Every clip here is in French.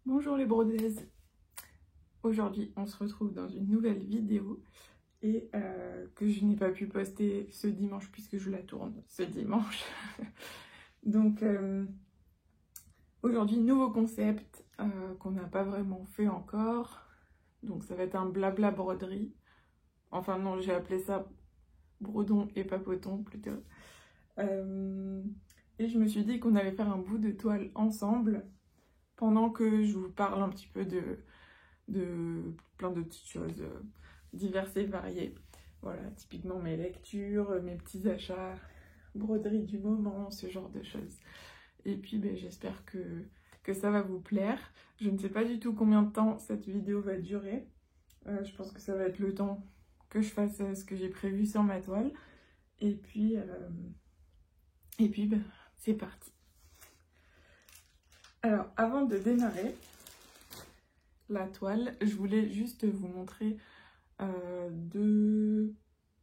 Bonjour les brodeuses. Aujourd'hui on se retrouve dans une nouvelle vidéo et que je n'ai pas pu poster ce dimanche puisque je la tourne ce dimanche. Donc aujourd'hui nouveau concept qu'on n'a pas vraiment fait encore. Donc ça va être un blabla broderie. Enfin non, j'ai appelé ça brodon et papoton plutôt. Et je me suis dit qu'on allait faire un bout de toile ensemble pendant que je vous parle un petit peu de plein de petites choses diverses et variées. Voilà, typiquement mes lectures, mes petits achats, broderie du moment, ce genre de choses. Et puis j'espère que ça va vous plaire. Je ne sais pas du tout combien de temps cette vidéo va durer. Je pense que ça va être le temps que je fasse ce que j'ai prévu sur ma toile. Et puis c'est parti. Alors, avant de démarrer la toile, je voulais juste vous montrer deux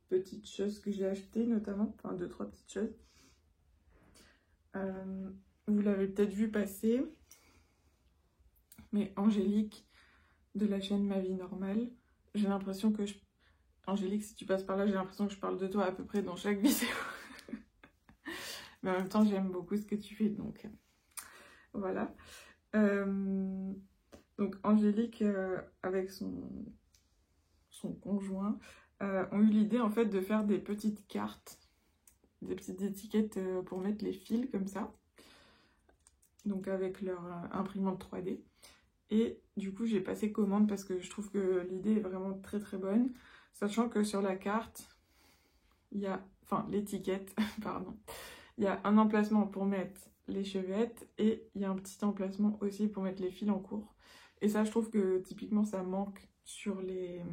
petites choses que j'ai achetées notamment, enfin deux, trois petites choses. Vous l'avez peut-être vu passer, mais Angélique de la chaîne Ma Vie Normale, j'ai l'impression que Angélique, si tu passes par là, j'ai l'impression que je parle de toi à peu près dans chaque vidéo. Mais en même temps, j'aime beaucoup ce que tu fais, donc voilà. Donc Angélique, avec son conjoint, ont eu l'idée en fait de faire des petites cartes, des petites étiquettes pour mettre les fils comme ça. Donc avec leur imprimante 3D. Et du coup j'ai passé commande parce que je trouve que l'idée est vraiment très très bonne. Sachant que sur la carte, il y a, enfin l'étiquette, pardon, il y a un emplacement pour mettre les chevettes et il y a un petit emplacement aussi pour mettre les fils en cours. Et ça je trouve que typiquement ça manque sur les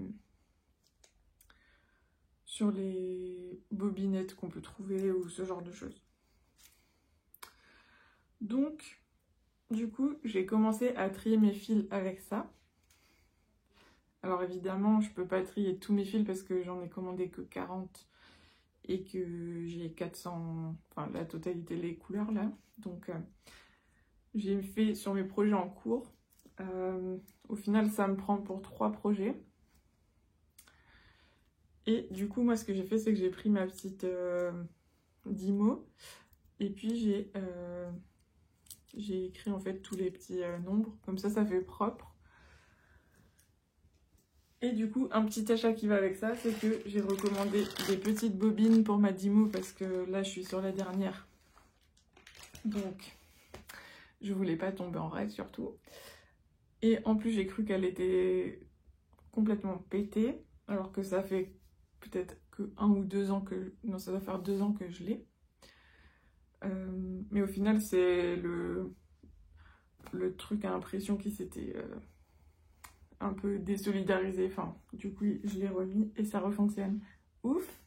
bobinettes qu'on peut trouver ou ce genre de choses. Donc du coup j'ai commencé à trier mes fils avec ça. Alors évidemment je peux pas trier tous mes fils parce que j'en ai commandé que 40 et que j'ai 400, enfin la totalité des couleurs là. Donc j'ai fait sur mes projets en cours. Au final ça me prend pour 3 projets. Et du coup moi ce que j'ai fait c'est que j'ai pris ma petite Dymo et puis j'ai écrit en fait tous les petits nombres, comme ça fait propre. Et du coup un petit achat qui va avec ça, c'est que j'ai recommandé des petites bobines pour ma Dymo parce que là je suis sur la dernière. Donc je voulais pas tomber en règle surtout. Et en plus j'ai cru qu'elle était complètement pétée, alors que ça fait peut-être que 1 ou 2 ans que... Non, ça doit faire 2 ans que je l'ai. Mais au final c'est le truc à impression qui s'était un peu désolidarisé. Enfin, du coup je l'ai remis et ça refonctionne. Ouf.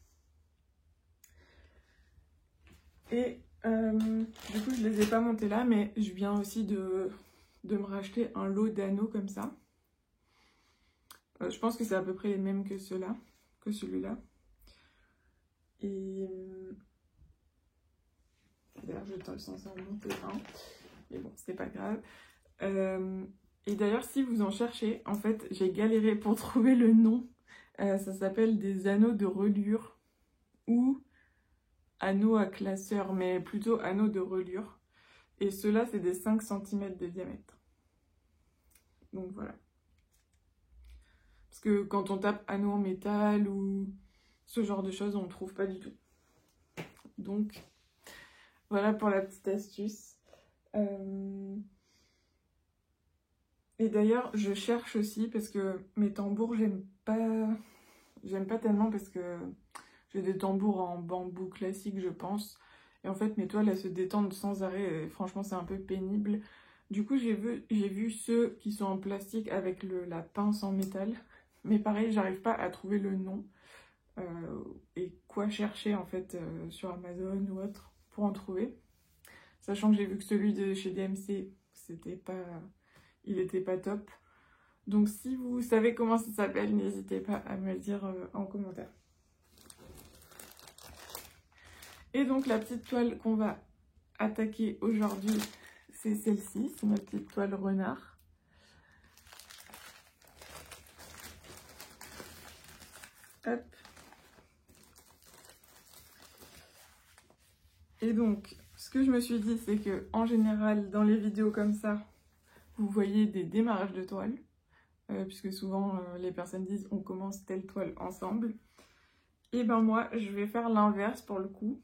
Et du coup je les ai pas montés là, mais je viens aussi de me racheter un lot d'anneaux comme ça. Je pense que c'est à peu près les mêmes que ceux-là, que celui-là. Et d'ailleurs j'étais censée en monter un, mais bon c'est pas grave. Et d'ailleurs si vous en cherchez, en fait j'ai galéré pour trouver le nom. Ça s'appelle des anneaux de reliure ou anneaux à classeur, mais plutôt anneaux de reliure. Et ceux-là c'est des 5 cm de diamètre. Donc voilà. Parce que quand on tape anneaux en métal ou ce genre de choses, on ne trouve pas du tout. Donc voilà pour la petite astuce. Et d'ailleurs, je cherche aussi parce que mes tambours, j'aime pas tellement parce que j'ai des tambours en bambou classique, je pense. Et en fait, mes toiles, elles se détendent sans arrêt. Et franchement, c'est un peu pénible. Du coup, j'ai vu ceux qui sont en plastique avec la pince en métal. Mais pareil, j'arrive pas à trouver le nom. Et quoi chercher en fait sur Amazon ou autre pour en trouver. Sachant que j'ai vu que celui de chez DMC, il était pas top. Donc si vous savez comment ça s'appelle, n'hésitez pas à me le dire en commentaire. Et donc la petite toile qu'on va attaquer aujourd'hui, c'est celle-ci, c'est ma petite toile renard. Hop. Et donc, ce que je me suis dit, c'est que en général, dans les vidéos comme ça, vous voyez des démarrages de toile, puisque souvent les personnes disent on commence telle toile ensemble. Et ben moi, je vais faire l'inverse pour le coup,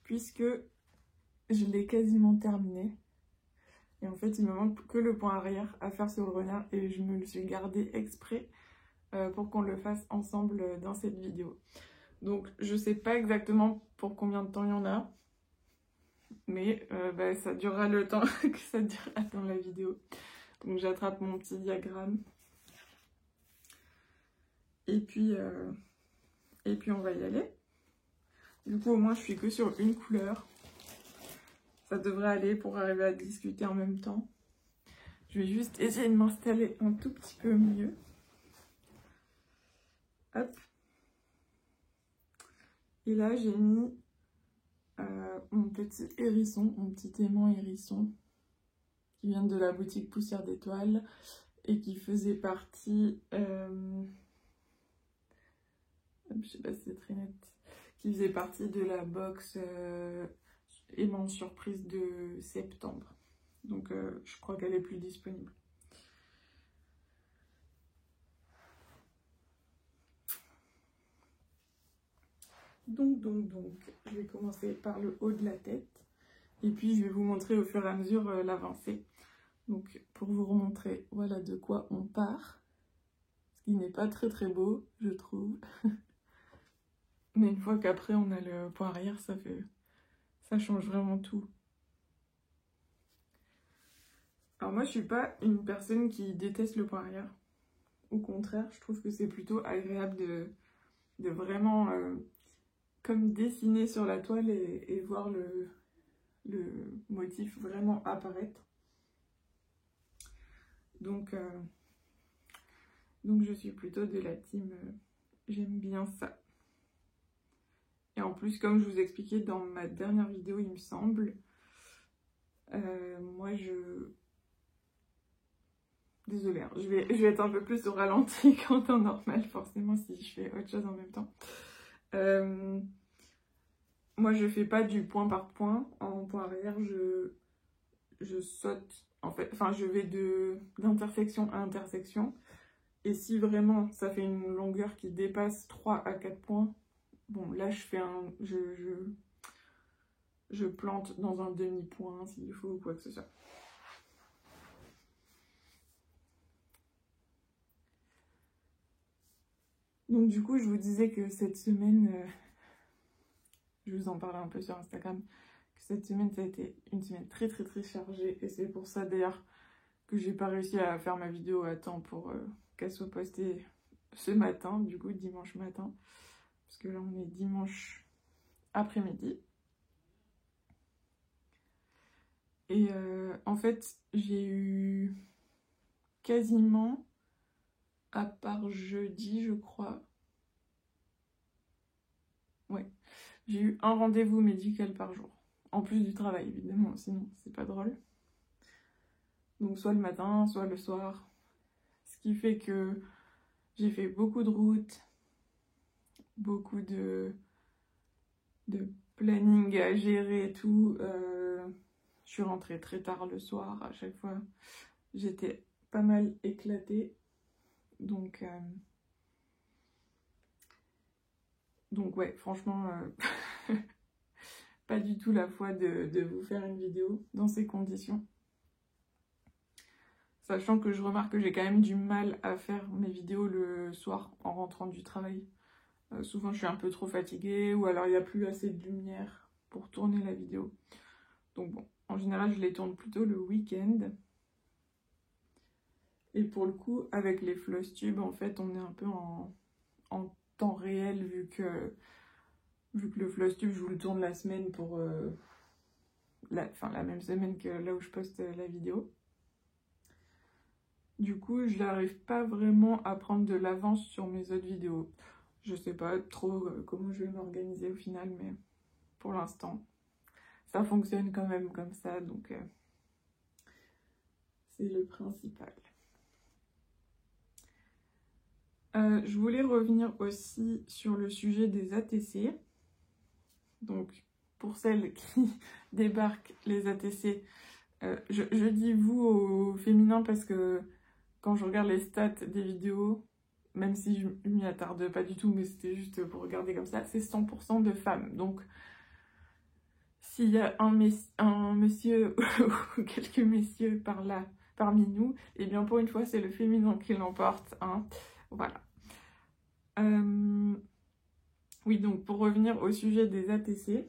puisque je l'ai quasiment terminé. Et en fait, il me manque que le point arrière à faire sur le renard, et je me le suis gardé exprès pour qu'on le fasse ensemble dans cette vidéo. Donc, je sais pas exactement pour combien de temps il y en a, mais ça durera le temps que ça durera dans la vidéo. Donc, j'attrape mon petit diagramme. Et puis on va y aller. Du coup, au moins, je suis que sur une couleur. Ça devrait aller pour arriver à discuter en même temps. Je vais juste essayer de m'installer un tout petit peu mieux. Hop. Et là, j'ai mis mon petit hérisson, mon petit aimant hérisson, qui vient de la boutique Poussière d'étoiles et qui faisait partie... je sais pas si c'est très net. Qui faisait partie de la box aimant surprise de septembre. Donc je crois qu'elle est plus disponible. Donc, je vais commencer par le haut de la tête. Et puis, je vais vous montrer au fur et à mesure l'avancée. Donc, pour vous remontrer, voilà de quoi on part. Ce qui n'est pas très très beau, je trouve. Mais une fois qu'après, on a le point arrière, ça change vraiment tout. Alors moi, je suis pas une personne qui déteste le point arrière. Au contraire, je trouve que c'est plutôt agréable de vraiment... comme dessiner sur la toile et voir le motif vraiment apparaître. Donc je suis plutôt de la team, j'aime bien ça. Et en plus, comme je vous expliquais dans ma dernière vidéo, il me semble, moi désolée, hein, je vais être un peu plus au ralenti qu'en temps normal, forcément, si je fais autre chose en même temps. Moi, je fais pas du point par point. En point arrière, je saute, en fait. Enfin, je vais d'intersection à intersection. Et si vraiment ça fait une longueur qui dépasse 3 à 4 points, bon, là, je plante dans un demi-point s'il faut ou quoi que ce soit. Donc, du coup, je vous disais que cette semaine... je vous en parlais un peu sur Instagram, que cette semaine, ça a été une semaine très très très chargée. Et c'est pour ça d'ailleurs que j'ai pas réussi à faire ma vidéo à temps pour qu'elle soit postée ce matin, du coup dimanche matin. Parce que là on est dimanche après-midi. Et en fait, j'ai eu quasiment, à part jeudi je crois, ouais, j'ai eu un rendez-vous médical par jour. En plus du travail, évidemment, sinon c'est pas drôle. Donc soit le matin, soit le soir. Ce qui fait que j'ai fait beaucoup de routes, beaucoup de planning à gérer et tout. Je suis rentrée très tard le soir à chaque fois. J'étais pas mal éclatée. Donc ouais, franchement... pas du tout la foi de vous faire une vidéo dans ces conditions. Sachant que je remarque que j'ai quand même du mal à faire mes vidéos le soir en rentrant du travail. Souvent je suis un peu trop fatiguée ou alors il n'y a plus assez de lumière pour tourner la vidéo. Donc bon, en général je les tourne plutôt le week-end. Et pour le coup, avec les Flosstube, en fait, on est un peu en temps réel vu que le Flosstube, je vous le tourne la semaine pour... la même semaine que là où je poste la vidéo. Du coup, je n'arrive pas vraiment à prendre de l'avance sur mes autres vidéos. Je sais pas trop comment je vais m'organiser au final, mais pour l'instant, ça fonctionne quand même comme ça, donc c'est le principal. Je voulais revenir aussi sur le sujet des ATC. Donc, pour celles qui débarquent les ATC, je dis vous au féminin parce que quand je regarde les stats des vidéos, même si je m'y attarde pas du tout, mais c'était juste pour regarder comme ça, c'est 100% de femmes. Donc, s'il y a un monsieur ou quelques messieurs par là, parmi nous, et bien pour une fois, c'est le féminin qui l'emporte. Hein. Voilà. Oui, donc pour revenir au sujet des ATC,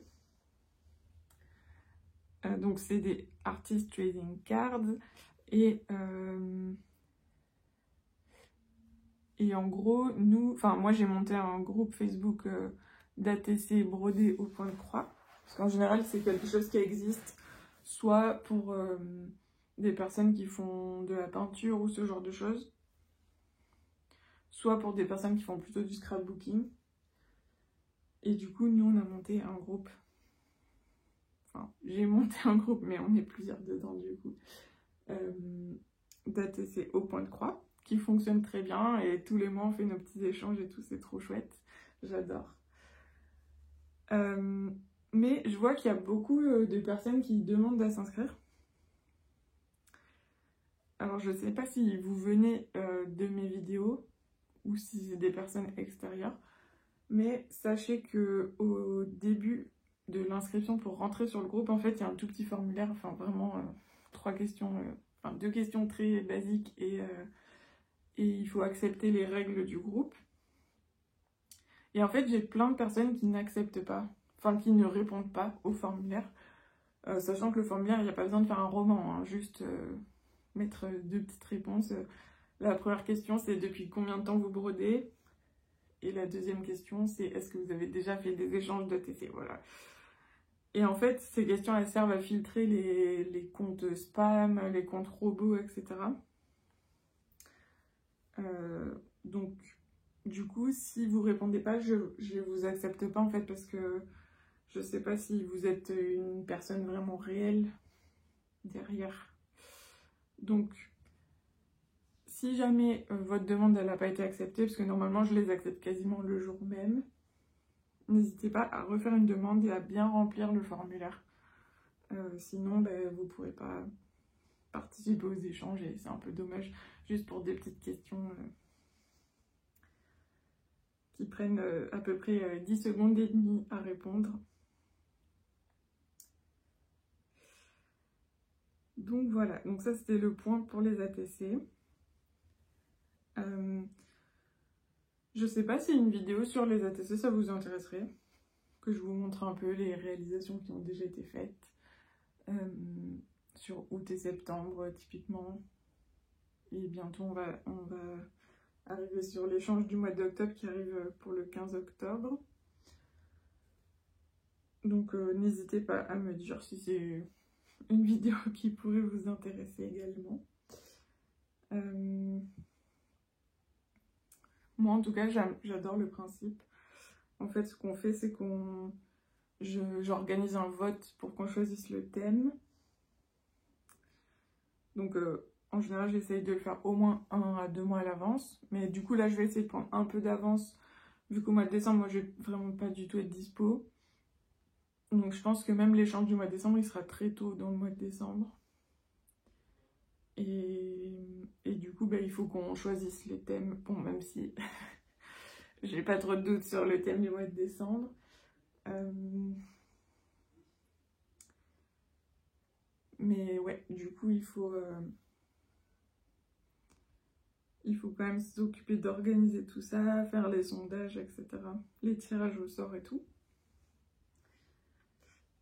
donc c'est des Artist Trading Cards, et en gros, moi j'ai monté un groupe Facebook d'ATC brodé au point de croix, parce qu'en général c'est quelque chose qui existe, soit pour des personnes qui font de la peinture ou ce genre de choses, soit pour des personnes qui font plutôt du scrapbooking. Et du coup, nous on a monté un groupe, enfin j'ai monté un groupe, mais on est plusieurs dedans du coup, d'ATC au point de croix, qui fonctionne très bien, et tous les mois on fait nos petits échanges et tout, c'est trop chouette, j'adore. Mais je vois qu'il y a beaucoup de personnes qui demandent à s'inscrire. Alors je sais pas si vous venez de mes vidéos ou si c'est des personnes extérieures, mais sachez que au début de l'inscription pour rentrer sur le groupe, en fait il y a un tout petit formulaire, enfin vraiment 3 questions, enfin 2 questions très basiques, et il faut accepter les règles du groupe. Et en fait j'ai plein de personnes qui n'acceptent pas, enfin qui ne répondent pas au formulaire, sachant que le formulaire, il n'y a pas besoin de faire un roman, hein, juste mettre 2 petites réponses. La première question, c'est depuis combien de temps vous brodez? Et la deuxième question, c'est est-ce que vous avez déjà fait des échanges d'ATC? Voilà. Et en fait, ces questions, elles servent à filtrer les comptes spam, les comptes robots, etc. Donc, du coup, si vous répondez pas, je vous accepte pas en fait, parce que je sais pas si vous êtes une personne vraiment réelle derrière. Donc, si jamais votre demande n'a pas été acceptée, parce que normalement je les accepte quasiment le jour même, n'hésitez pas à refaire une demande et à bien remplir le formulaire. Sinon, vous ne pourrez pas participer aux échanges et c'est un peu dommage, juste pour des petites questions qui prennent à peu près 10 secondes et demie à répondre. Donc voilà, donc ça c'était le point pour les ATC. Je sais pas si une vidéo sur les ATC ça vous intéresserait, que je vous montre un peu les réalisations qui ont déjà été faites sur août et septembre typiquement. Et bientôt on va arriver sur l'échange du mois d'octobre qui arrive pour le 15 octobre. Donc n'hésitez pas à me dire si c'est une vidéo qui pourrait vous intéresser également. Moi en tout cas j'adore le principe. En fait ce qu'on fait c'est j'organise un vote pour qu'on choisisse le thème. Donc en général j'essaye de le faire au moins 1 à 2 mois à l'avance. Mais du coup là je vais essayer de prendre un peu d'avance, vu qu'au mois de décembre moi je vais vraiment pas du tout être dispo. Donc je pense que même l'échange du mois de décembre, il sera très tôt dans le mois de décembre. Et du coup, il faut qu'on choisisse les thèmes. Bon, même si j'ai pas trop de doutes sur le thème du mois de décembre. Mais ouais, du coup, il faut quand même s'occuper d'organiser tout ça, faire les sondages, etc. Les tirages au sort et tout.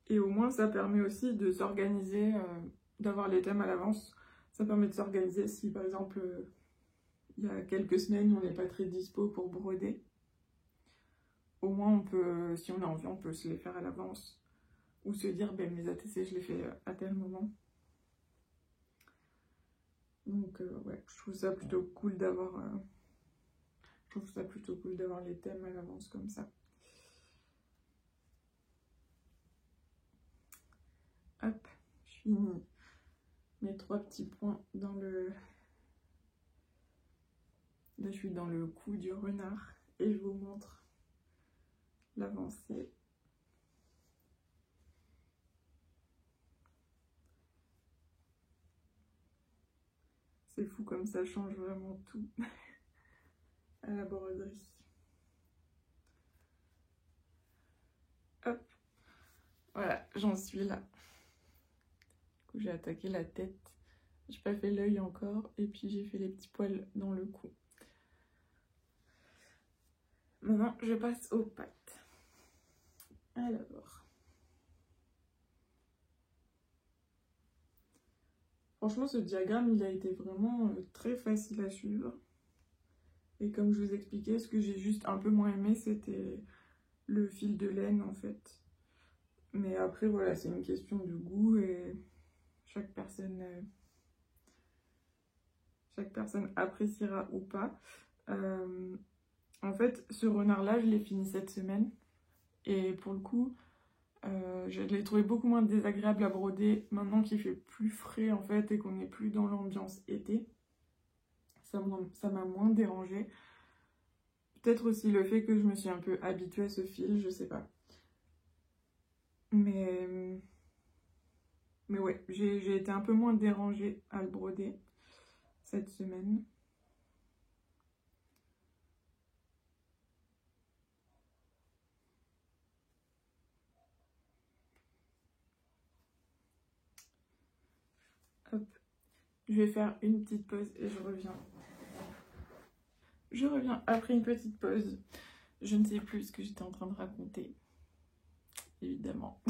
Et au moins, ça permet aussi de s'organiser, d'avoir les thèmes à l'avance. Ça permet de s'organiser si, par exemple, il y a quelques semaines, on n'est pas très dispo pour broder. Au moins, on peut, si on a envie, on peut se les faire à l'avance. Ou se dire, mes ATC, je les fais à tel moment. Donc ouais, je trouve ça plutôt cool d'avoir les thèmes à l'avance comme ça. Hop, je finis mes 3 petits points dans le... Là, je suis dans le cou du renard et je vous montre l'avancée. C'est fou comme ça change vraiment tout à la broderie. Hop, voilà, j'en suis là. Du coup, j'ai attaqué la tête. J'ai pas fait l'œil encore et puis j'ai fait les petits poils dans le cou. Maintenant, je passe aux pattes. Alors, franchement, ce diagramme, il a été vraiment très facile à suivre. Et comme je vous expliquais, ce que j'ai juste un peu moins aimé, c'était le fil de laine, en fait. Mais après, voilà, c'est une question de goût et chaque personne appréciera ou pas. En fait, ce renard-là, je l'ai fini cette semaine. Et pour le coup, je l'ai trouvé beaucoup moins désagréable à broder maintenant qu'il fait plus frais en fait et qu'on n'est plus dans l'ambiance été. Ça m'a moins dérangé. Peut-être aussi le fait que je me suis un peu habituée à ce fil, je sais pas. Mais ouais, j'ai été un peu moins dérangée à le broder cette semaine. Hop, je vais faire une petite pause et je reviens. Je reviens après une petite pause. Je ne sais plus ce que j'étais en train de raconter. Évidemment.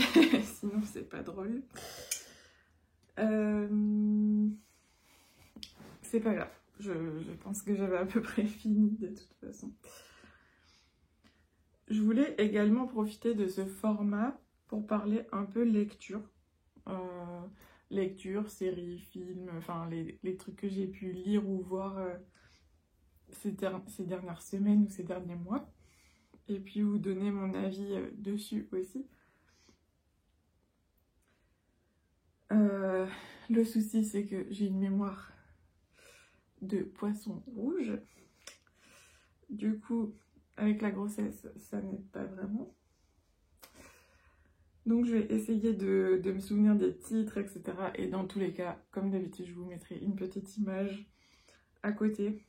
Sinon, c'est pas drôle. C'est pas grave. Je pense que j'avais à peu près fini de toute façon. Je voulais également profiter de ce format pour parler un peu lecture. Lecture, séries, films, enfin les trucs que j'ai pu lire ou voir ces dernières semaines ou ces derniers mois. Et puis vous donner mon avis dessus aussi. Le souci, c'est que j'ai une mémoire de poisson rouge. Du coup, avec la grossesse, ça n'aide pas vraiment. Donc je vais essayer de me souvenir des titres, etc. Et dans tous les cas, comme d'habitude, je vous mettrai une petite image à côté.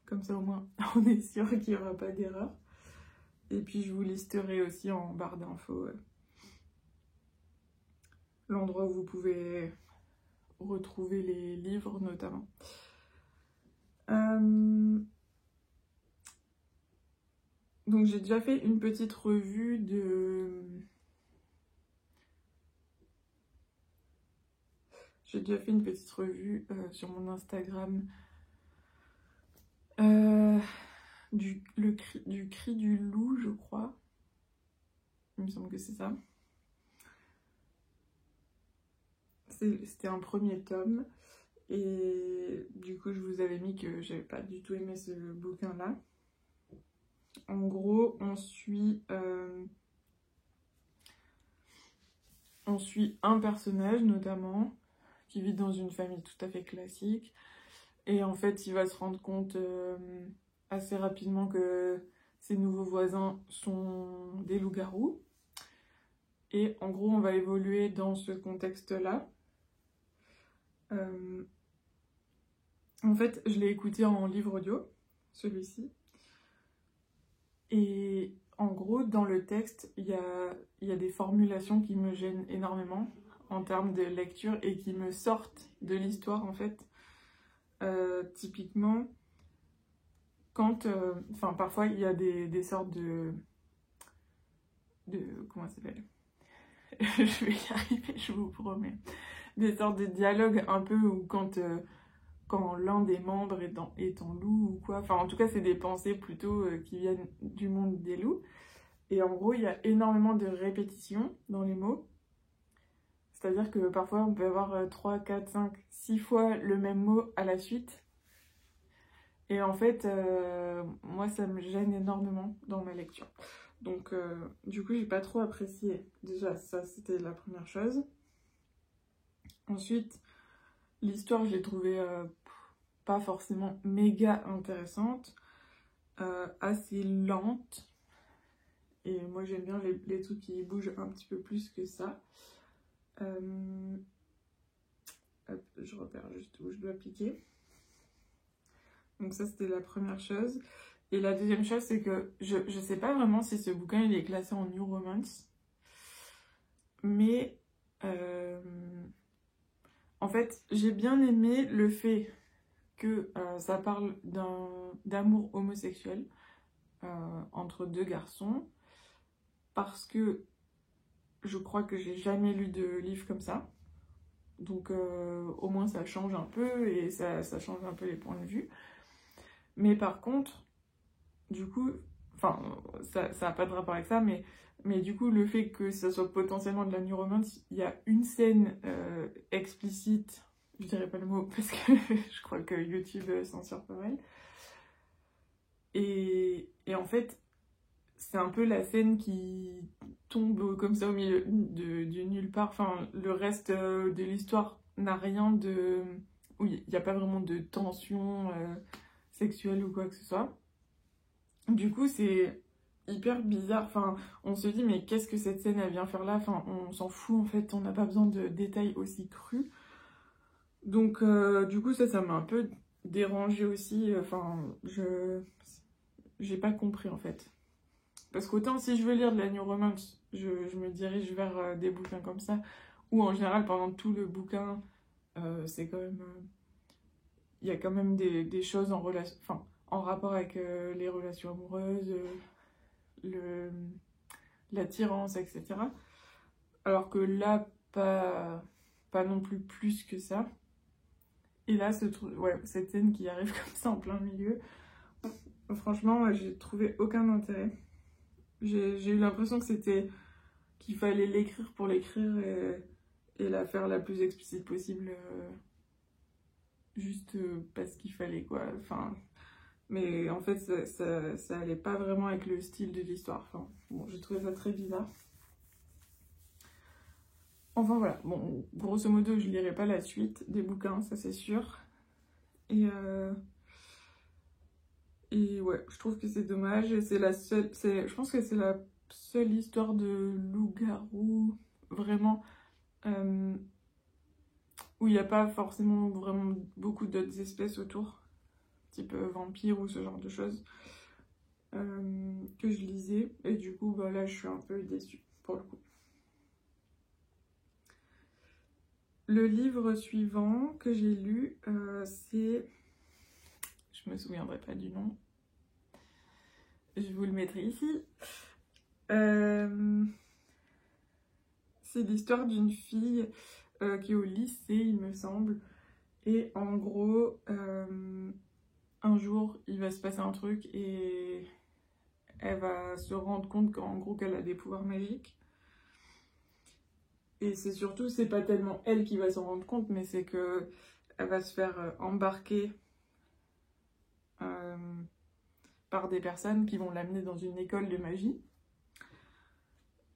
Comme ça, au moins, on est sûr qu'il n'y aura pas d'erreur. Et puis, je vous listerai aussi en barre d'infos l'endroit où vous pouvez retrouver les livres, notamment. Donc, j'ai déjà fait une petite revue de... sur mon Instagram du cri du loup, je crois. Il me semble que c'est ça. C'était un premier tome. Et du coup, je vous avais mis que j'avais pas du tout aimé ce bouquin-là. En gros, on suit un personnage, notamment, qui vit dans une famille tout à fait classique. Et en fait, il va se rendre compte assez rapidement que ses nouveaux voisins sont des loups-garous. Et en gros, on va évoluer dans ce contexte-là. En fait, je l'ai écouté en livre audio, celui-ci. Et en gros, dans le texte, il y a des formulations qui me gênent énormément en termes de lecture et qui me sortent de l'histoire, en fait. Typiquement, quand... parfois, il y a des sortes de comment ça s'appelle? Je vais y arriver, je vous promets. Des sortes de dialogues un peu où quand l'un des membres est en loup ou quoi. Enfin, en tout cas, c'est des pensées plutôt qui viennent du monde des loups. Et en gros, il y a énormément de répétitions dans les mots. C'est-à-dire que parfois on peut avoir 3, 4, 5, 6 fois le même mot à la suite. Et en fait, moi ça me gêne énormément dans ma lecture. Donc du coup j'ai pas trop apprécié. Déjà ça c'était la première chose. Ensuite, l'histoire je l'ai trouvée pas forcément méga intéressante. Assez lente. Et moi j'aime bien les trucs qui bougent un petit peu plus que ça. Hop, je repère juste où je dois piquer. Donc ça c'était la première chose. Et la deuxième chose c'est que je sais pas vraiment si ce bouquin il est classé en New Romance. Mais en fait j'ai bien aimé le fait que ça parle d'amour homosexuel entre deux garçons. Parce que je crois que j'ai jamais lu de livre comme ça. Donc au moins ça change un peu et ça change un peu les points de vue. Mais par contre, du coup, enfin ça n'a pas de rapport avec ça, mais du coup le fait que ça soit potentiellement de la new romance, il y a une scène explicite, je dirais pas le mot parce que je crois que YouTube censure pas mal. Et en fait, c'est un peu la scène qui tombe comme ça au milieu du nulle part. Enfin, le reste de l'histoire n'a rien de... Oui, il n'y a pas vraiment de tension sexuelle ou quoi que ce soit. Du coup, c'est hyper bizarre. Enfin, on se dit, mais qu'est-ce que cette scène, elle vient faire là? Enfin, on s'en fout, en fait. On n'a pas besoin de détails aussi crus. Donc, du coup, ça m'a un peu dérangée aussi. Enfin, j'ai pas compris, en fait. Parce qu'autant si je veux lire de la new romance, je me dirige vers des bouquins comme ça, où en général pendant tout le bouquin, c'est quand même... Il y a quand même des choses en relation, enfin, en rapport avec les relations amoureuses, l'attirance, etc. Alors que là, pas non plus que ça. Et là, cette scène qui arrive comme ça en plein milieu, franchement, j'ai trouvé aucun intérêt. J'ai eu l'impression que qu'il fallait l'écrire pour l'écrire et la faire la plus explicite possible juste parce qu'il fallait quoi. Enfin, mais en fait ça allait pas vraiment avec le style de l'histoire. Enfin, bon, j'ai trouvé ça très bizarre. Enfin voilà, bon, grosso modo je lirai pas la suite des bouquins, ça c'est sûr. Et ouais, je trouve que c'est dommage. Et c'est la seule, je pense que c'est la seule histoire de loup-garou vraiment où il n'y a pas forcément vraiment beaucoup d'autres espèces autour, type vampire ou ce genre de choses, que je lisais. Et du coup, bah, là, je suis un peu déçue pour le coup. Le livre suivant que j'ai lu, c'est... Je me souviendrai pas du nom. Je vous le mettrai ici. C'est l'histoire d'une fille qui est au lycée, il me semble. Et en gros, un jour, il va se passer un truc et elle va se rendre compte qu'en gros, qu'elle a des pouvoirs magiques. Et c'est surtout, c'est pas tellement elle qui va s'en rendre compte, mais c'est que elle va se faire embarquer par des personnes qui vont l'amener dans une école de magie.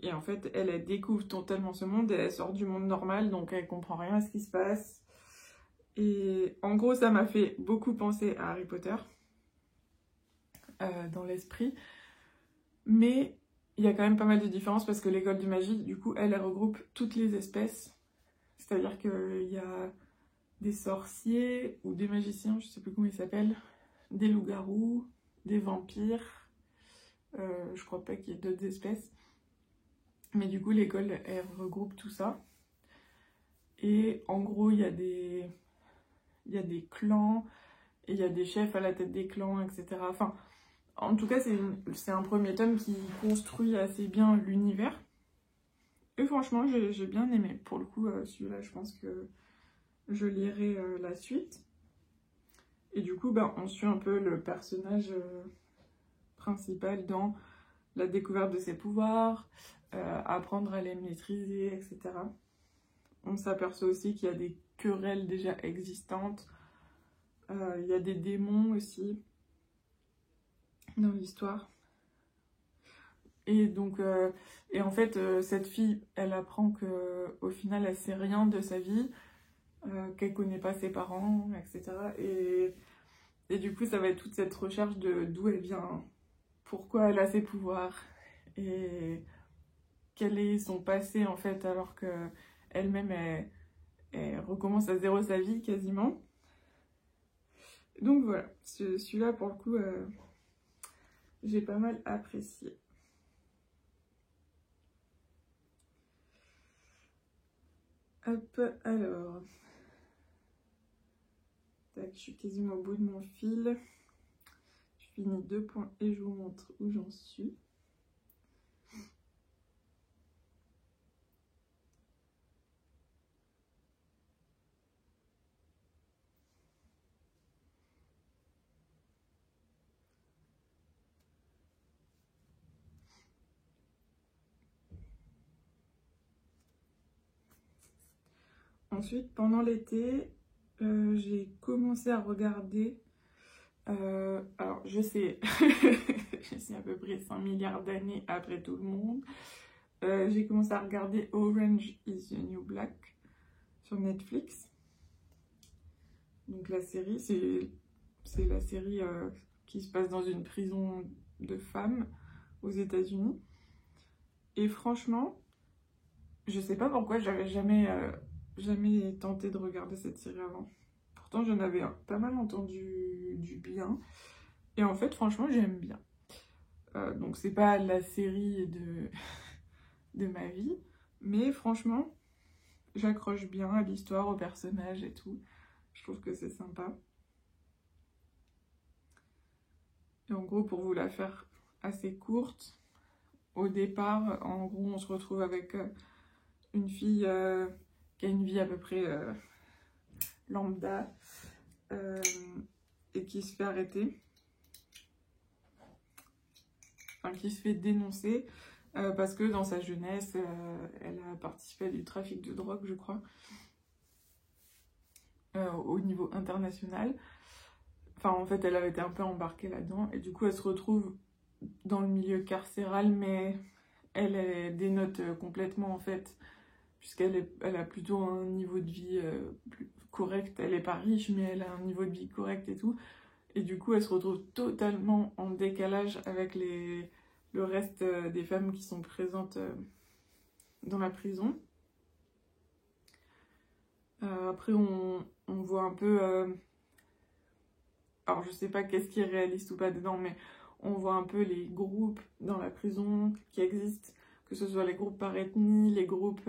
Et en fait, elle découvre totalement ce monde et elle sort du monde normal, donc elle comprend rien à ce qui se passe. Et en gros, ça m'a fait beaucoup penser à Harry Potter dans l'esprit. Mais il y a quand même pas mal de différences parce que l'école de magie, du coup, elle regroupe toutes les espèces. C'est-à-dire qu'il y a des sorciers ou des magiciens, je sais plus comment ils s'appellent, des loups-garous, des vampires. Je crois pas qu'il y ait d'autres espèces. Mais du coup, l'école, elle regroupe tout ça. Et en gros, il y a des clans, et il y a des chefs à la tête des clans, etc. Enfin, en tout cas, c'est un premier tome qui construit assez bien l'univers. Et franchement, j'ai bien aimé. Pour le coup, celui-là, je pense que je lirai la suite. Et du coup, ben, on suit un peu le personnage principal dans la découverte de ses pouvoirs, apprendre à les maîtriser, etc. on s'aperçoit aussi qu'il y a des querelles déjà existantes. Il y a des démons aussi dans l'histoire. Et donc, et en fait, cette fille, elle apprend que au final, elle sait rien de sa vie, qu'elle connaît pas ses parents, etc. Et du coup, ça va être toute cette recherche de d'où elle vient, pourquoi elle a ses pouvoirs, et quel est son passé en fait, alors que elle-même, elle recommence à zéro sa vie quasiment. Donc voilà, celui-là pour le coup, j'ai pas mal apprécié. Hop, alors. Tac, je suis quasiment au bout de mon fil. Je finis 2 points et je vous montre où j'en suis. Ensuite, pendant l'été, j'ai commencé à regarder. Alors, je sais, je suis à peu près 5 milliards d'années après tout le monde. J'ai commencé à regarder Orange is the New Black sur Netflix. Donc, la série, c'est la série qui se passe dans une prison de femmes aux États-Unis. Et franchement, je sais pas pourquoi j'avais jamais tenté de regarder cette série avant. Pourtant, j'en avais pas mal entendu du bien. Et en fait, franchement, j'aime bien. Donc, c'est pas la série de ma vie. Mais franchement, j'accroche bien à l'histoire, aux personnages et tout. Je trouve que c'est sympa. Et en gros, pour vous la faire assez courte, au départ, en gros, on se retrouve avec une fille qui a une vie à peu près lambda et qui se fait arrêter, enfin qui se fait dénoncer parce que dans sa jeunesse, elle a participé à du trafic de drogue, je crois, au niveau international. Enfin, en fait, elle avait été un peu embarquée là-dedans et du coup, elle se retrouve dans le milieu carcéral, mais elle dénote complètement en fait, puisqu'elle a plutôt un niveau de vie plus correct. Elle est pas riche, mais elle a un niveau de vie correct et tout. Et du coup, elle se retrouve totalement en décalage avec le reste des femmes qui sont présentes dans la prison. Après, on voit un peu... alors, je sais pas qu'est-ce qui est réaliste ou pas dedans, mais on voit un peu les groupes dans la prison qui existent, que ce soit les groupes par ethnie, les groupes...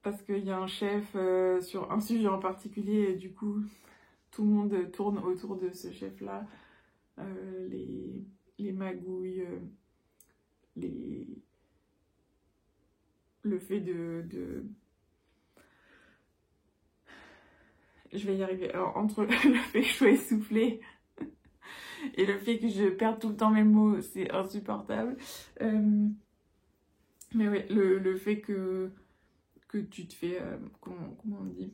parce qu'il y a un chef sur un sujet en particulier, et du coup, tout le monde tourne autour de ce chef-là. Les magouilles, le fait de... Je vais y arriver. Alors, entre le fait que je sois essoufflée et le fait que je perde tout le temps mes mots, c'est insupportable. Mais ouais, le fait que tu te fais... comment on dit,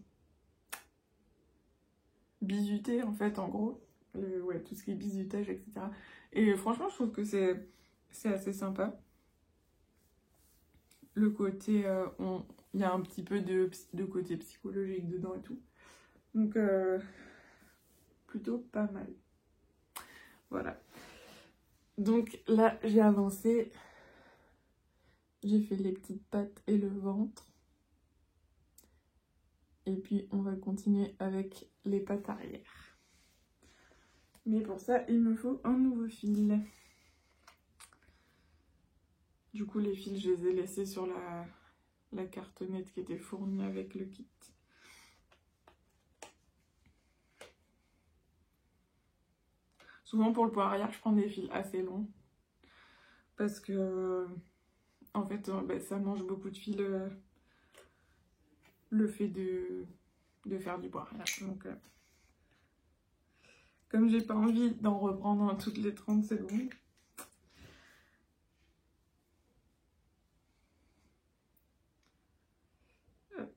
bisuter, en fait, en gros. Ouais, tout ce qui est bisutage, etc. Et franchement, je trouve que c'est assez sympa. Le côté... il y a un petit peu de côté psychologique dedans et tout. Donc, plutôt pas mal. Voilà. Donc là, j'ai avancé. J'ai fait les petites pattes et le ventre. Et puis, on va continuer avec les pattes arrière. Mais pour ça, il me faut un nouveau fil. Du coup, les fils, je les ai laissés sur la cartonnette qui était fournie avec le kit. Souvent, pour le poids arrière, je prends des fils assez longs. Parce que, en fait, ça mange beaucoup de fils, le fait de faire du poids arrière. Donc, comme j'ai pas envie d'en reprendre toutes les 30 secondes, hop.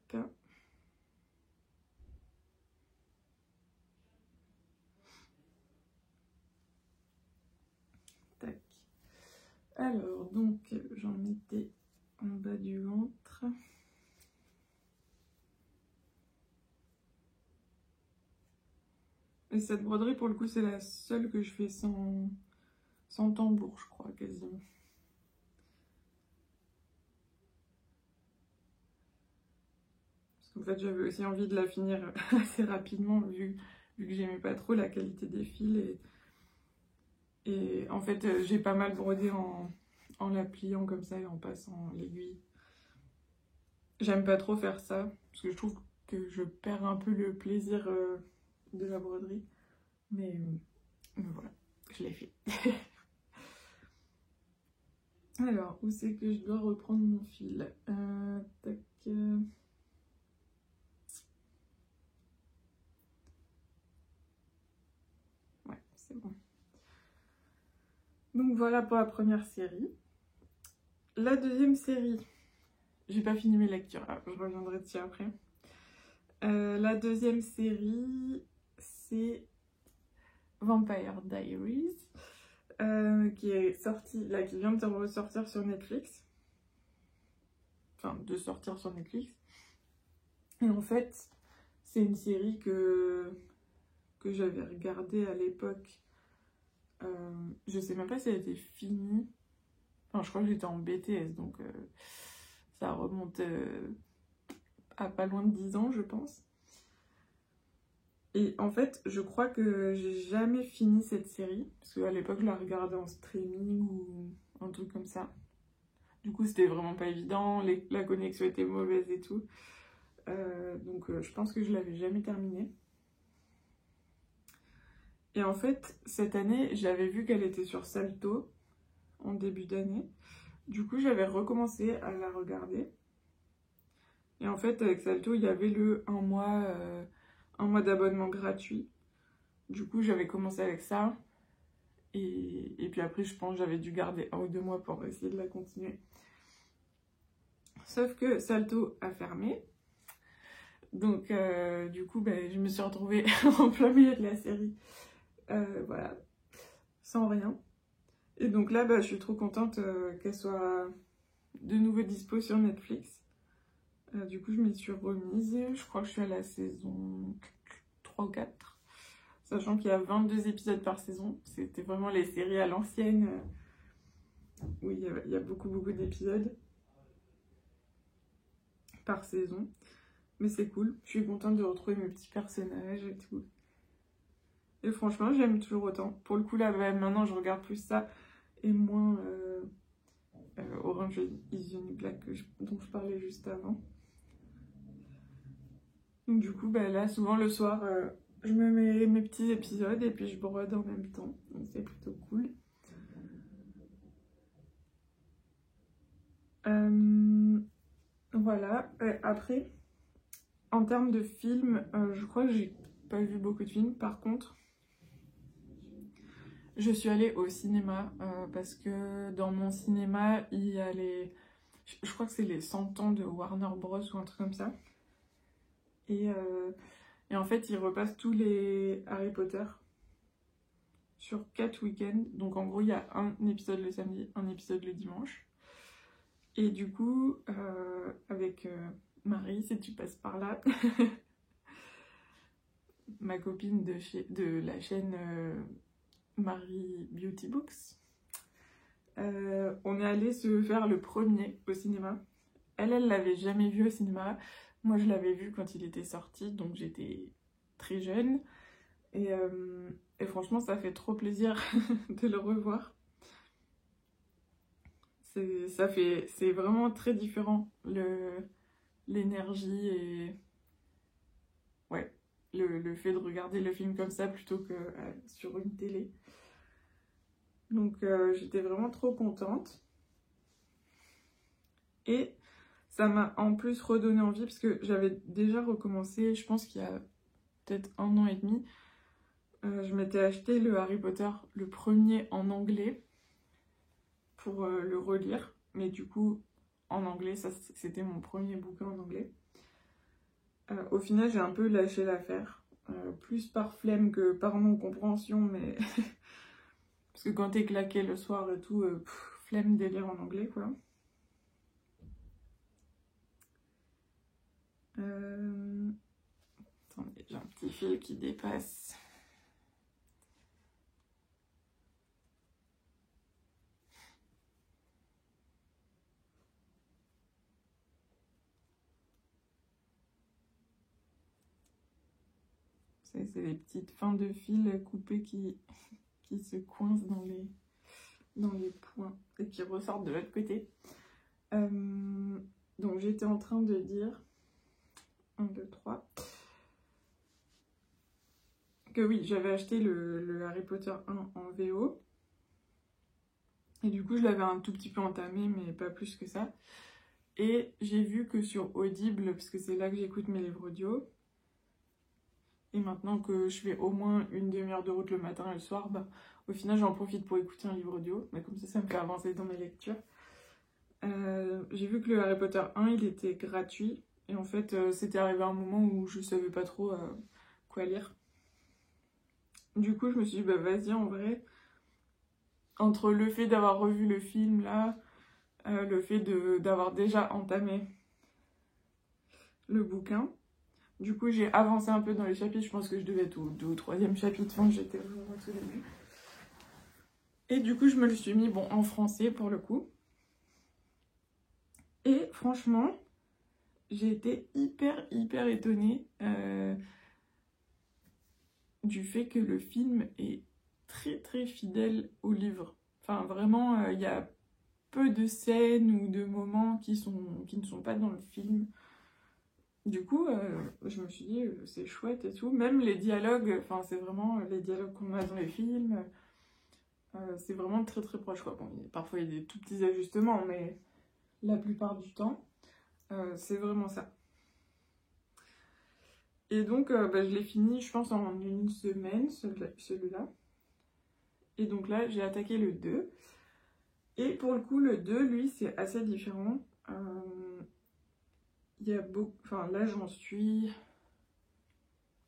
Alors, donc, j'en mettais en bas du ventre. Et cette broderie, pour le coup, c'est la seule que je fais sans tambour, je crois, quasiment. Parce qu'en fait, j'avais aussi envie de la finir assez rapidement, vu que j'aimais pas trop la qualité des fils. Et en fait, j'ai pas mal brodé en la pliant comme ça et en passant l'aiguille. J'aime pas trop faire ça, parce que je trouve que je perds un peu le plaisir de la broderie. Mais voilà, je l'ai fait. Alors, où c'est que je dois reprendre mon fil? Tac. Ouais, c'est bon. Donc voilà pour la première série. La deuxième série, j'ai pas fini mes lectures, je reviendrai dessus après. La deuxième série, c'est Vampire Diaries, qui est sortie, là, qui vient de ressortir sur Netflix. Enfin, de sortir sur Netflix. Et en fait, c'est une série que j'avais regardée à l'époque. Je sais même pas si elle était finie. Enfin, je crois que j'étais en BTS, donc ça remonte à pas loin de 10 ans, je pense. Et en fait, je crois que j'ai jamais fini cette série, parce qu'à l'époque, je la regardais en streaming ou un truc comme ça. Du coup, c'était vraiment pas évident, la connexion était mauvaise et tout. Donc, je pense que je l'avais jamais terminée. Et en fait, cette année, j'avais vu qu'elle était sur Salto, en début d'année. Du coup, j'avais recommencé à la regarder. Et en fait, avec Salto, il y avait le 1 mois d'abonnement gratuit. Du coup, j'avais commencé avec ça. Et puis après, je pense que j'avais dû garder 1 ou 2 mois pour essayer de la continuer. Sauf que Salto a fermé. Donc, du coup, je me suis retrouvée en plein milieu de la série. Voilà, sans rien. Et donc là, je suis trop contente qu'elle soit de nouveau dispo sur Netflix. Du coup, je m'y suis remise. Je crois que je suis à la saison 3 ou 4. Sachant qu'il y a 22 épisodes par saison. C'était vraiment les séries à l'ancienne. Où il y a beaucoup d'épisodes par saison. Mais c'est cool. Je suis contente de retrouver mes petits personnages et tout. Et franchement, j'aime toujours autant. Pour le coup, là, maintenant, je regarde plus ça et moins Orange is the New Black dont je parlais juste avant. Donc du coup, là, souvent le soir, je me mets mes petits épisodes et puis je brode en même temps. Donc c'est plutôt cool. Voilà. Après, en termes de films, je crois que j'ai pas vu beaucoup de films. Par contre, je suis allée au cinéma parce que dans mon cinéma, il y a les... Je crois que c'est les 100 ans de Warner Bros ou un truc comme ça. Et en fait, ils repassent tous les Harry Potter sur 4 week-ends. Donc en gros, il y a un épisode le samedi, un épisode le dimanche. Et du coup, avec Marie, si tu passes par là, ma copine de la chaîne Marie Beauty Books, on est allé se faire le premier au cinéma. Elle l'avait jamais vu au cinéma. Moi, je l'avais vu quand il était sorti, donc j'étais très jeune. Et franchement, ça fait trop plaisir de le revoir. C'est vraiment très différent, l'énergie et ouais, le fait de regarder le film comme ça plutôt que sur une télé. Donc j'étais vraiment trop contente. Et ça m'a en plus redonné envie parce que j'avais déjà recommencé, je pense qu'il y a peut-être 1 an et demi. Je m'étais acheté le Harry Potter, le premier en anglais, pour le relire. Mais du coup, en anglais, ça c'était mon premier bouquin en anglais. Au final, j'ai un peu lâché l'affaire. Plus par flemme que par non-compréhension, mais... parce que quand t'es claqué le soir et tout, flemme de lire en anglais, quoi. Attendez, j'ai un petit fil qui dépasse. C'est des petites fins de fil coupées qui se coincent dans les points et qui ressortent de l'autre côté. Donc j'étais en train de dire 1, 2, 3 que oui, j'avais acheté le Harry Potter 1 en VO et du coup je l'avais un tout petit peu entamé mais pas plus que ça, et j'ai vu que sur Audible, parce que c'est là que j'écoute mes livres audio, et maintenant que je fais au moins une demi-heure de route le matin et le soir, bah, au final j'en profite pour écouter un livre audio, mais comme ça me fait avancer dans mes lectures. J'ai vu que le Harry Potter 1 il était gratuit, et en fait c'était arrivé à un moment où je savais pas trop quoi lire. Du coup je me suis dit bah vas-y, en vrai, entre le fait d'avoir revu le film là, le fait d'avoir déjà entamé le bouquin, du coup j'ai avancé un peu dans les chapitres, je pense que je devais être au 2 ou 3e chapitre, enfin j'étais vraiment au tout début. Et du coup je me le suis mis bon en français pour le coup. Et franchement, j'ai été hyper étonnée du fait que le film est très fidèle au livre. Enfin vraiment, il y a peu de scènes ou de moments qui ne sont pas dans le film. Du coup, je me suis dit, c'est chouette et tout. Même les dialogues, enfin c'est vraiment les dialogues qu'on a dans les films, c'est vraiment très proche, quoi. Bon, parfois il y a des tout petits ajustements, mais la plupart du temps, c'est vraiment ça. Et donc, bah, je l'ai fini, je pense, en une semaine, celui-là. Et donc là, j'ai attaqué le 2. Et pour le coup, le 2, lui, c'est assez différent. Il y a beaucoup... Enfin, là, j'en suis...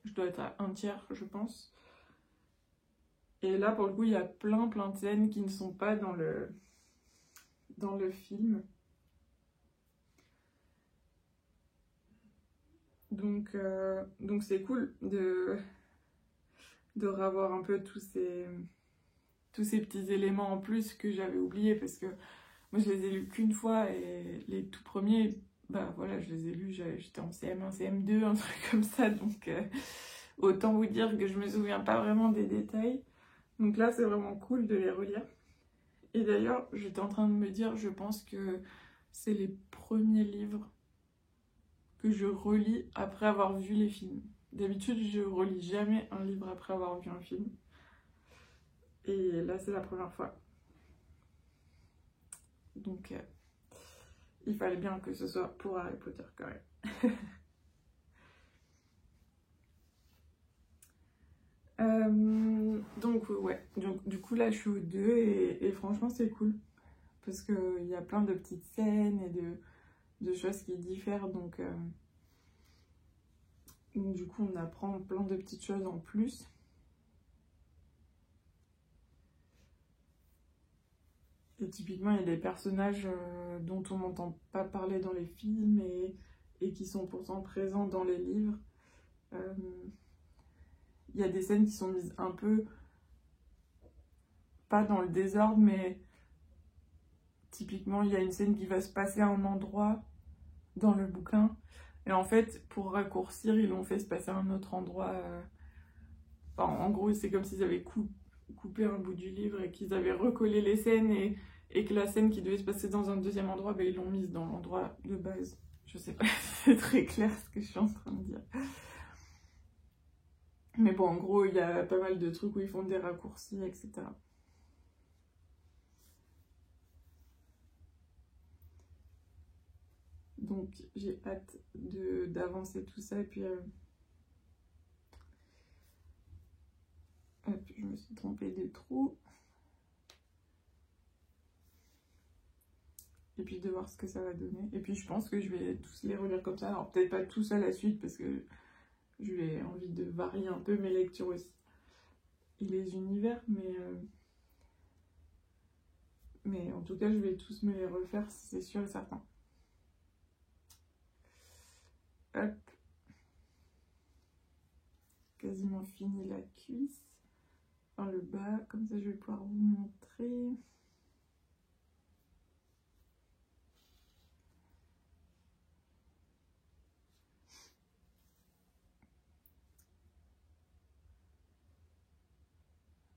Je dois être à 1/3, je pense. Et là, pour le coup, il y a plein de scènes qui ne sont pas dans le film. Donc c'est cool de revoir un peu tous ces petits éléments en plus que j'avais oubliés, parce que moi je les ai lus qu'une fois, et les tout premiers, bah voilà, je les ai lus, j'étais en CM1, CM2, un truc comme ça, donc autant vous dire que je me souviens pas vraiment des détails. Donc là c'est vraiment cool de les relire. Et d'ailleurs j'étais en train de me dire, je pense que c'est les premiers livres que je relis après avoir vu les films. D'habitude, je relis jamais un livre après avoir vu un film. Et là, c'est la première fois. Donc, il fallait bien que ce soit pour Harry Potter quand même. Donc, ouais. Donc, du coup, là, je suis au 2 et franchement, c'est cool. Parce qu'il y a plein de petites scènes et de choses qui diffèrent. Donc, du coup, on apprend plein de petites choses en plus. Et typiquement, il y a des personnages dont on n'entend pas parler dans les films et qui sont pourtant présents dans les livres. Il y a des scènes qui sont mises un peu, pas dans le désordre, mais typiquement, il y a une scène qui va se passer à un endroit dans le bouquin. Et en fait, pour raccourcir, ils l'ont fait se passer à un autre endroit. Enfin, en gros, c'est comme s'ils avaient coupé un bout du livre et qu'ils avaient recollé les scènes, et que la scène qui devait se passer dans un deuxième endroit, ben, ils l'ont mise dans l'endroit de base. Je sais pas si c'est très clair ce que je suis en train de dire. Mais bon, en gros, il y a pas mal de trucs où ils font des raccourcis, etc. Donc, j'ai hâte d'avancer tout ça. Et puis, hop, je me suis trompée des trous. Et puis, de voir ce que ça va donner. Et puis, je pense que je vais tous les relire comme ça. Alors, peut-être pas tous à la suite, parce que j'ai envie de varier un peu mes lectures aussi. Et les univers, Mais en tout cas, je vais tous me les refaire, c'est sûr et certain. Hop. Quasiment fini la cuisse. Enfin, le bas, comme ça je vais pouvoir vous montrer.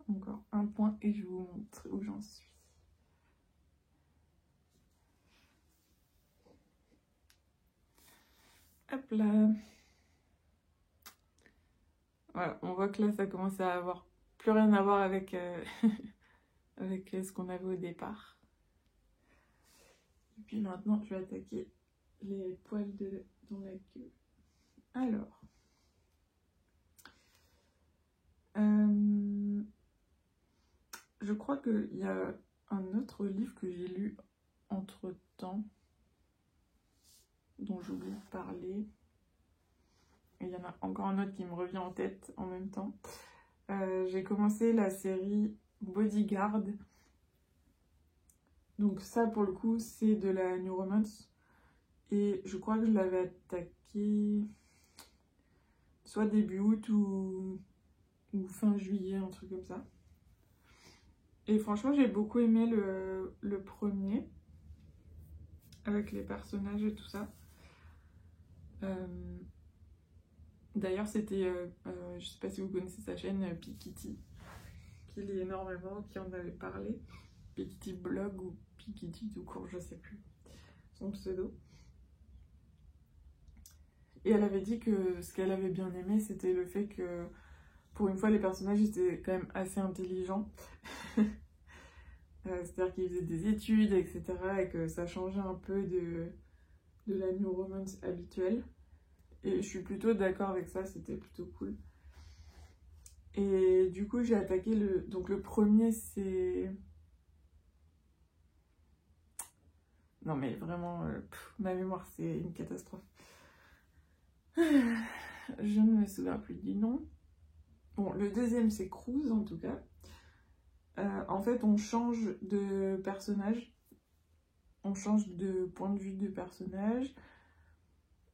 Encore un point et je vous montre où j'en suis. Hop là. Voilà, on voit que là ça commence à avoir plus rien à voir avec, avec ce qu'on avait au départ. Et puis maintenant je vais attaquer les poils dans la queue. Alors. Je crois qu'il y a un autre livre que j'ai lu entre-temps, dont j'ai oublié de parler. Et il y en a encore un autre qui me revient en tête en même temps. J'ai commencé la série Bodyguard. Donc ça, pour le coup, c'est de la New Romance. Et je crois que je l'avais attaqué soit début août ou fin juillet, un truc comme ça. Et franchement, j'ai beaucoup aimé le premier, avec les personnages et tout ça. D'ailleurs, c'était, je sais pas si vous connaissez sa chaîne, Pikitty, qui lit énormément, qui en avait parlé. Pikitty Blog ou Pikitty tout court, je sais plus son pseudo. Et elle avait dit que ce qu'elle avait bien aimé, c'était le fait que, pour une fois, les personnages étaient quand même assez intelligents. C'est-à-dire qu'ils faisaient des études, etc. et que ça changeait un peu de la New Romance habituelle. Et je suis plutôt d'accord avec ça, c'était plutôt cool. Et du coup, j'ai attaqué donc le premier, c'est... Non mais vraiment, ma mémoire, c'est une catastrophe. Je ne me souviens plus du nom. Bon, le deuxième, c'est Cruise, en tout cas. En fait, on change de personnage. On change de point de vue de personnage.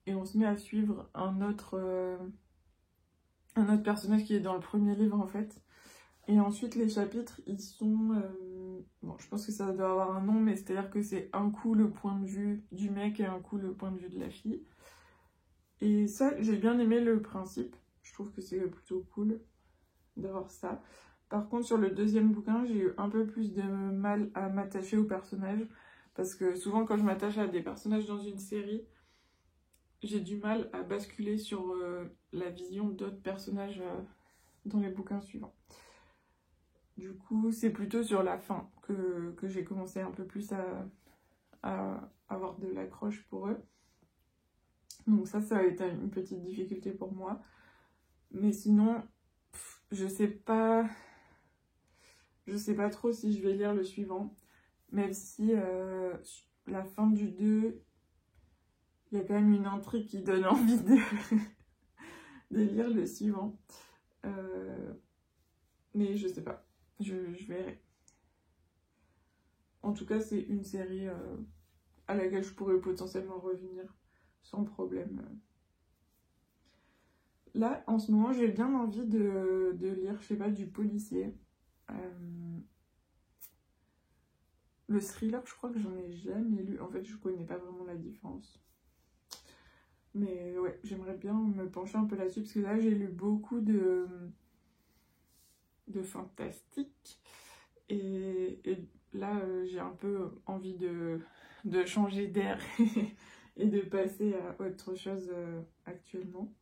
Et on se met à suivre un autre personnage qui est dans le premier livre, en fait. Et ensuite, les chapitres, ils sont... bon, je pense que ça doit avoir un nom, mais c'est-à-dire que c'est un coup le point de vue du mec et un coup le point de vue de la fille. Et ça, j'ai bien aimé le principe. Je trouve que c'est plutôt cool d'avoir ça. Par contre, sur le deuxième bouquin, j'ai eu un peu plus de mal à m'attacher aux personnages. Parce que souvent, quand je m'attache à des personnages dans une série, j'ai du mal à basculer sur la vision d'autres personnages dans les bouquins suivants. Du coup, c'est plutôt sur la fin que j'ai commencé un peu plus à avoir de l'accroche pour eux. Donc ça a été une petite difficulté pour moi. Mais sinon, je sais pas trop si je vais lire le suivant. Même si la fin du 2, il y a quand même une intrigue qui donne envie de lire le suivant. Mais je sais pas. Je verrai. En tout cas, c'est une série à laquelle je pourrais potentiellement revenir sans problème. Là, en ce moment, j'ai bien envie de lire, je sais pas, du policier. Le thriller, je crois que j'en ai jamais lu. En fait, je connais pas vraiment la différence. Mais ouais, j'aimerais bien me pencher un peu là-dessus, parce que là, j'ai lu beaucoup de fantastique. Et là, j'ai un peu envie de changer d'air et de passer à autre chose actuellement.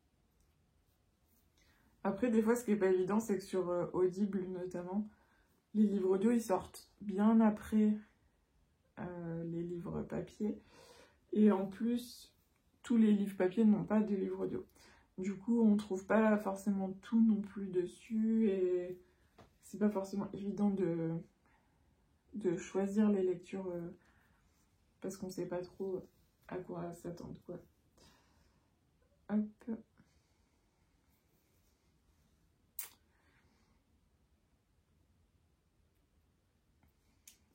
Après, des fois, ce qui est pas évident, c'est que sur Audible, notamment, les livres audio, ils sortent bien après les livres papier. Et en plus, tous les livres papier n'ont pas de livres audio. Du coup, on trouve pas forcément tout non plus dessus. Et c'est pas forcément évident de choisir les lectures parce qu'on sait pas trop à quoi s'attendre, quoi. Hop.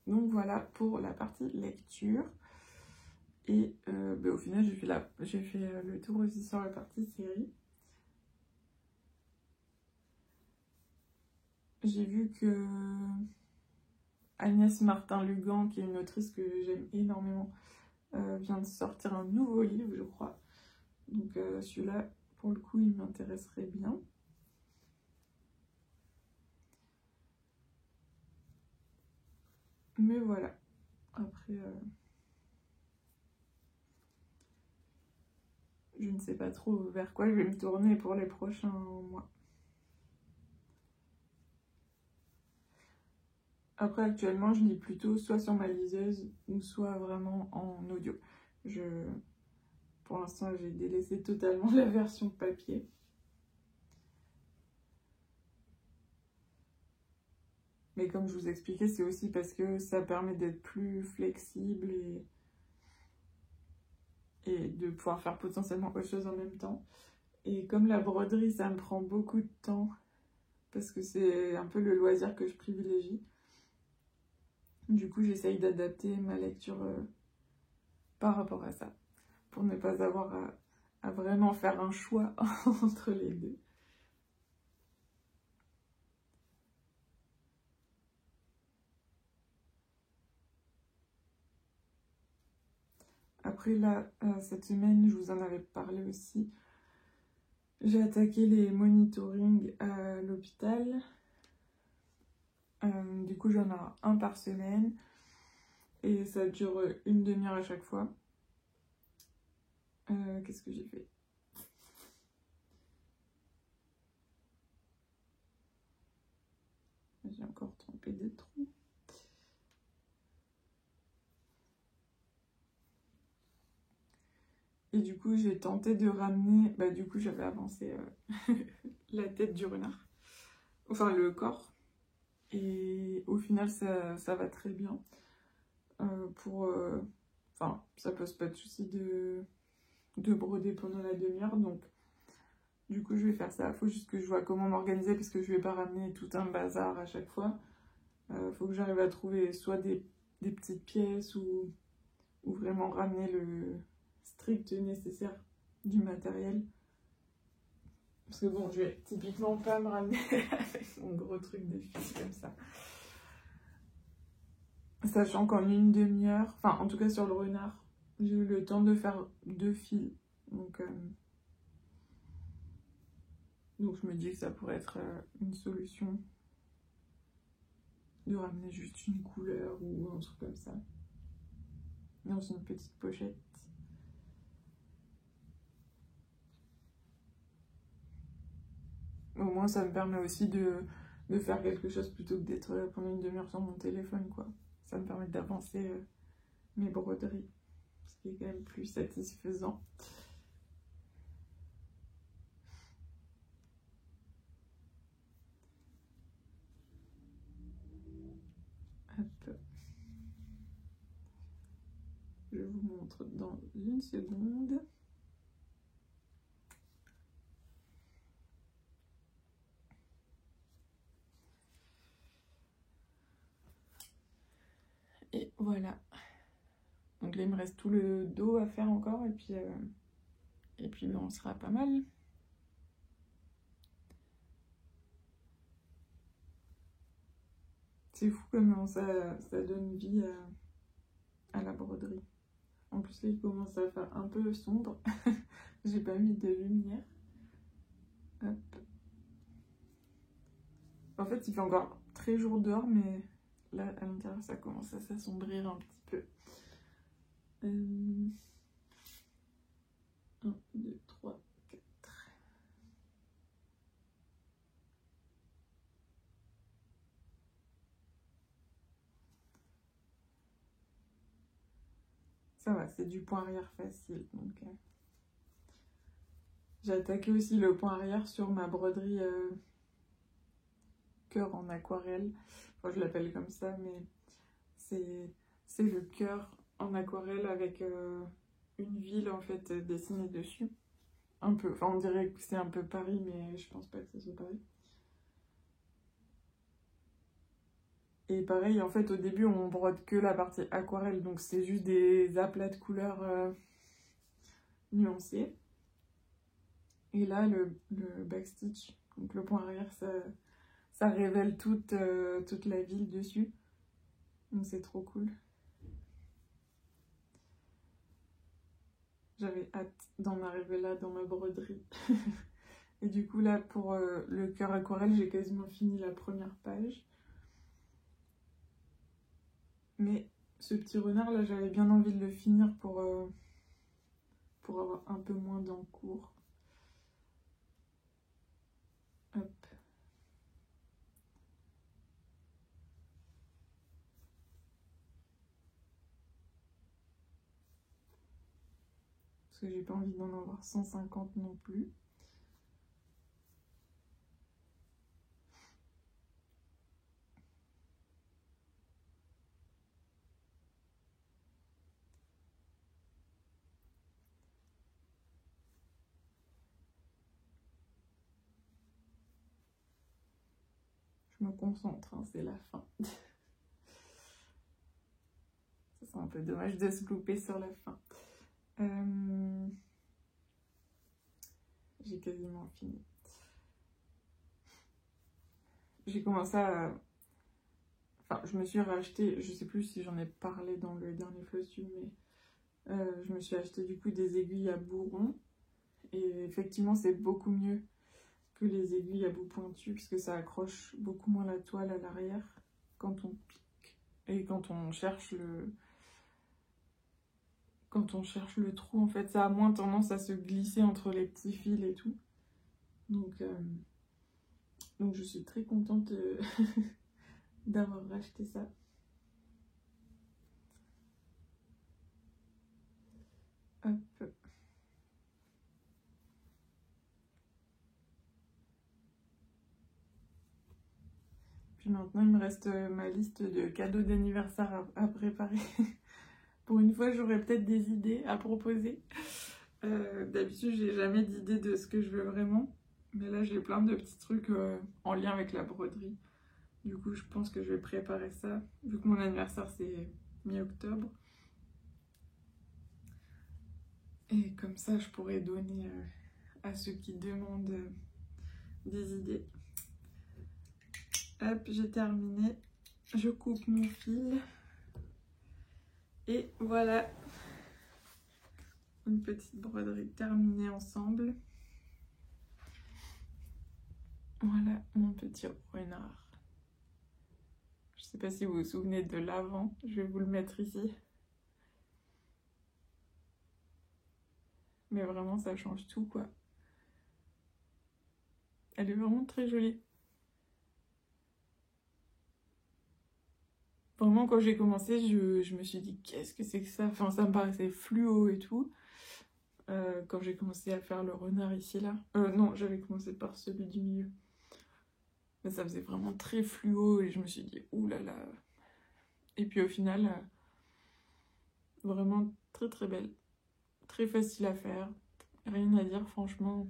Donc voilà pour la partie lecture. Et au final, j'ai fait le tour aussi sur la partie série. J'ai vu que Agnès Martin-Lugan, qui est une autrice que j'aime énormément, vient de sortir un nouveau livre, je crois. Donc celui-là, pour le coup, il m'intéresserait bien. Mais voilà. Après, je ne sais pas trop vers quoi je vais me tourner pour les prochains mois. Après, actuellement, je lis plutôt soit sur ma liseuse ou soit vraiment en audio. Pour l'instant, j'ai délaissé totalement la version papier. Mais comme je vous expliquais, c'est aussi parce que ça permet d'être plus flexible et de pouvoir faire potentiellement autre chose en même temps. Et comme la broderie, ça me prend beaucoup de temps, parce que c'est un peu le loisir que je privilégie. Du coup, j'essaye d'adapter ma lecture par rapport à ça, pour ne pas avoir à vraiment faire un choix entre les deux. Après là, cette semaine, je vous en avais parlé aussi, j'ai attaqué les monitorings à l'hôpital. Du coup, j'en ai un par semaine et ça dure une demi-heure à chaque fois. Qu'est-ce que j'ai fait? J'ai encore trempé des trous. Et du coup, j'ai tenté de ramener... du coup, j'avais avancé la tête du renard. Enfin, le corps. Et au final, ça va très bien. Enfin, ça pose pas de souci de broder pendant la demi-heure. Donc, du coup, je vais faire ça. Faut juste que je vois comment m'organiser parce que je vais pas ramener tout un bazar à chaque fois. Faut que j'arrive à trouver soit des petites pièces ou vraiment ramener le strict nécessaire du matériel. Parce que bon, je vais typiquement pas me ramener avec mon gros truc de fil comme ça. Sachant qu'en une demi-heure, enfin en tout cas sur le renard, j'ai eu le temps de faire 2 fils. Donc je me dis que ça pourrait être une solution de ramener juste une couleur ou un truc comme ça. Dans une petite pochette. Au moins ça me permet aussi de faire quelque chose plutôt que d'être pendant une demi-heure sur mon téléphone, quoi. Ça me permet d'avancer mes broderies, ce qui est quand même plus satisfaisant. Hop. Je vous montre dans une seconde. Et voilà. Donc là, il me reste tout le dos à faire encore. Et puis on sera pas mal. C'est fou comment ça donne vie à la broderie. En plus, là, il commence à faire un peu sombre. J'ai pas mis de lumière. Hop. En fait, il fait encore très jour dehors, mais là, à l'intérieur, ça commence à s'assombrir un petit peu. 1, 2, 3, 4. Ça va, c'est du point arrière facile. Donc, j'ai attaqué aussi le point arrière sur ma broderie cœur en aquarelle. Enfin, je l'appelle comme ça, mais c'est le cœur en aquarelle avec une ville en fait dessinée dessus. Un peu, enfin on dirait que c'est un peu Paris, mais je pense pas que ce soit Paris. Et pareil, en fait, au début, on brode que la partie aquarelle, donc c'est juste des aplats de couleurs nuancés. Et là, le backstitch, donc le point arrière, ça révèle toute la ville dessus. Donc c'est trop cool. J'avais hâte d'en arriver là dans ma broderie. Et du coup là, pour le cœur aquarelle, j'ai quasiment fini la première page. Mais ce petit renard là, j'avais bien envie de le finir pour avoir un peu moins d'encours. Hop. Parce que j'ai pas envie d'en avoir 150 non plus. Je me concentre, hein, c'est la fin. C'est un peu dommage de se louper sur la fin. J'ai quasiment fini. J'ai commencé à... Enfin, je me suis racheté, je sais plus si j'en ai parlé dans le dernier flosstube, mais je me suis acheté du coup des aiguilles à bout rond. Et effectivement, c'est beaucoup mieux que les aiguilles à bout pointu, puisque ça accroche beaucoup moins la toile à l'arrière quand on pique. Et quand on cherche le trou, en fait, ça a moins tendance à se glisser entre les petits fils et tout. Donc je suis très contente d'avoir racheté ça. Hop. Puis maintenant, il me reste ma liste de cadeaux d'anniversaire à préparer. Pour une fois, j'aurai peut-être des idées à proposer. D'habitude, j'ai jamais d'idée de ce que je veux vraiment. Mais là, j'ai plein de petits trucs en lien avec la broderie. Du coup, je pense que je vais préparer ça. Vu que mon anniversaire, c'est mi-octobre. Et comme ça, je pourrais donner à ceux qui demandent des idées. Hop, j'ai terminé. Je coupe mon fil. Et voilà. Une petite broderie terminée ensemble. Voilà mon petit renard. Je sais pas si vous vous souvenez de l'avant. Je vais vous le mettre ici. Mais vraiment, ça change tout, quoi. Elle est vraiment très jolie. Vraiment, quand j'ai commencé, je me suis dit, qu'est-ce que c'est que ça? Enfin, ça me paraissait fluo et tout. Quand j'ai commencé à faire le renard ici, là. Non, j'avais commencé par celui du milieu. Mais ça faisait vraiment très fluo et je me suis dit, oulala. Et puis au final, vraiment très très belle. Très facile à faire. Rien à dire, franchement.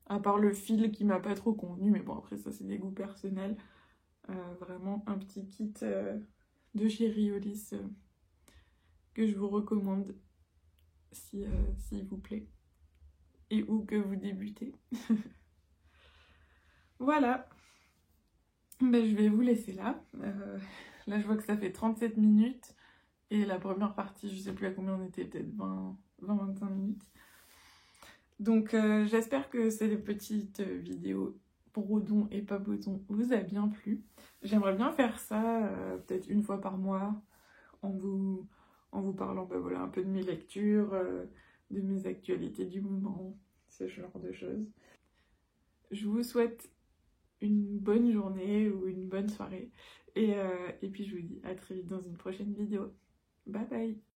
À part le fil qui m'a pas trop convenu, mais bon, après ça c'est des goûts personnels. Vraiment un petit kit de chez Riolis que je vous recommande s'il vous plaît. Et où que vous débutez. Voilà. Ben, je vais vous laisser là. Là je vois que ça fait 37 minutes. Et la première partie, je sais plus à combien on était, peut-être 20-25 minutes. Donc j'espère que ces petites vidéos brodons et pas brodons vous a bien plu. J'aimerais bien faire ça peut-être une fois par mois en vous parlant ben, voilà, un peu de mes lectures, de mes actualités du moment, ce genre de choses. Je vous souhaite une bonne journée ou une bonne soirée et puis je vous dis à très vite dans une prochaine vidéo. Bye bye!